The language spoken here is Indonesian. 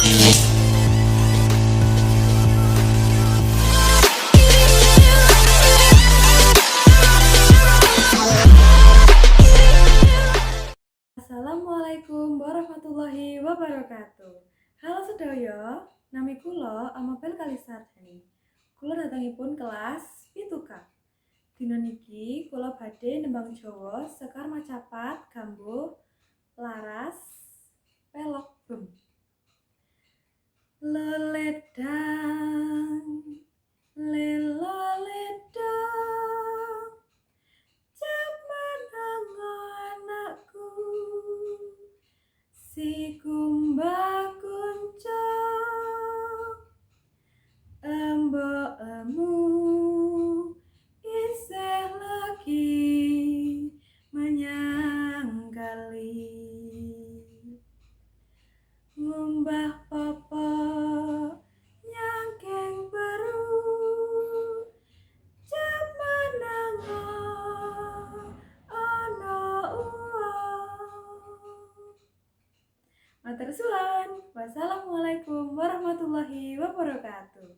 Assalamualaikum warahmatullahi wabarakatuh. Halo sedaya, nami kula Amabel Kalisardani. Kula datangipun kelas 7K. Dina niki kula badhe nembang Jawa Sekar Macapat Gambuh Laras Pelok Bem. Leledang lelo ledang jaman anakku si kumbang kuncang embokmu isih lagi menyangkali ngumbah papa nyangkeng baru jaman ana uang. Matur suwun. Wassalamualaikum warahmatullahi wabarakatuh.